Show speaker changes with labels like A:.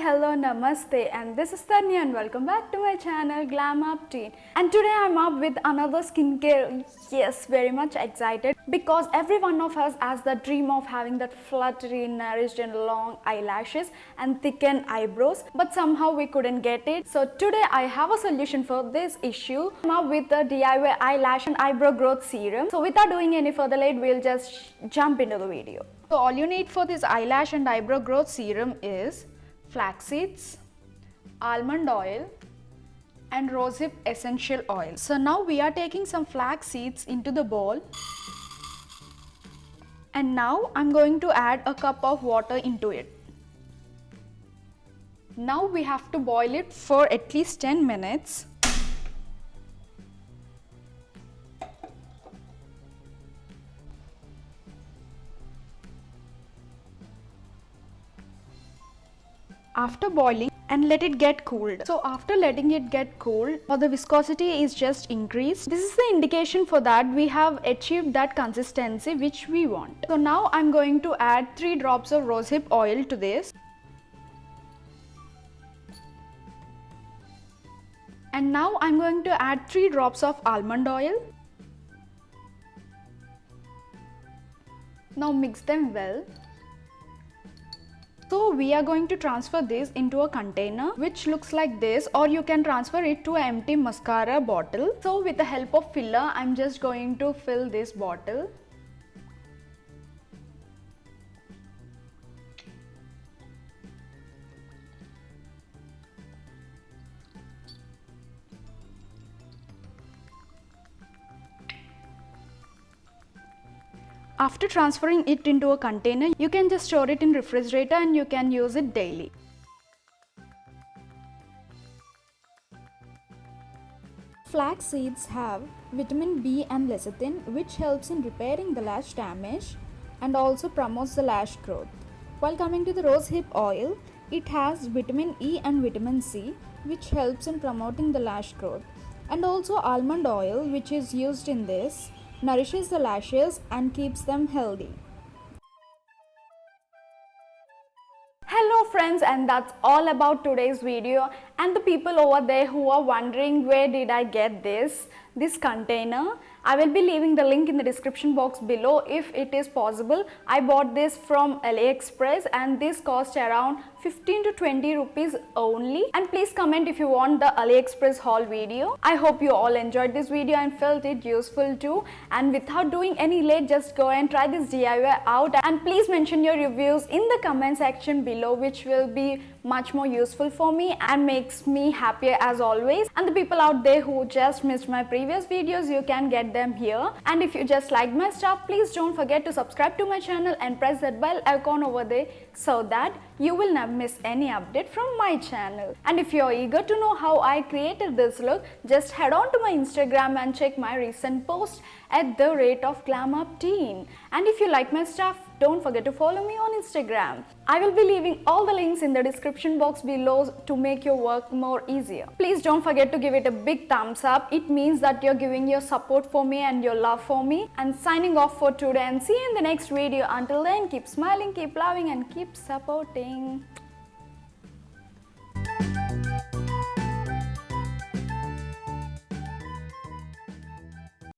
A: hello, namaste, and this is Tanya and welcome back to my channel Glam Up Teen. And today I'm up with another skincare. Yes, very much excited because every one of us has the dream of having that fluttery, nourished and long eyelashes and thickened eyebrows, but somehow we couldn't get it. So today I have a solution for this issue. I'm up with the DIY eyelash and eyebrow growth serum. So without doing any further late, we'll just jump into the video. So all you need for this eyelash and eyebrow growth serum is flax seeds, almond oil and rosehip essential oil. So now we are taking some flax seeds into the bowl, and now I'm going to add a cup of water into it. Now we have to boil it for at least 10 minutes. After boiling, and let it get cooled. So after letting it get cooled, or the viscosity is just increased, this is the indication for that we have achieved that consistency which we want. So now I'm going to add 3 drops of rosehip oil to this. And now I'm going to add 3 drops of almond oil. Now mix them well. So we are going to transfer this into a container which looks like this, or you can transfer it to an empty mascara bottle. So with the help of filler, I'm just going to fill this bottle. After transferring it into a container, you can just store it in refrigerator and you can use it daily.
B: Flax seeds have vitamin B and lecithin, which helps in repairing the lash damage and also promotes the lash growth. While coming to the rosehip oil, it has vitamin E and vitamin C, which helps in promoting the lash growth. And also almond oil, which is used in this, nourishes the lashes and keeps them healthy.
A: Hello friends, and that's all about today's video. And the people over there who are wondering where did I get this container, I will be leaving the link in the description box below if it is possible. I bought this from AliExpress and this cost around 15 to 20 rupees only. And please comment if you want the AliExpress haul video. I hope you all enjoyed this video and felt it useful too. And without doing any late, just go and try this DIY out, and please mention your reviews in the comment section below, which will be much more useful for me and makes me happier as always. And the people out there who just missed my previous videos, you can get them here. And if you just like my stuff, please don't forget to subscribe to my channel and press that bell icon over there so that you will never miss any update from my channel. And if you're eager to know how I created this look, just head on to my Instagram and check my recent post at the rate of Glam Up Teen. And if you like my stuff, don't forget to follow me on Instagram. I will be leaving all the links in the description box below to make your work more easier. Please don't forget to give it a big thumbs up. It means that you're giving your support for me and your love for me. And signing off for today, and see you in the next video. Until then, keep smiling, keep loving and keep supporting.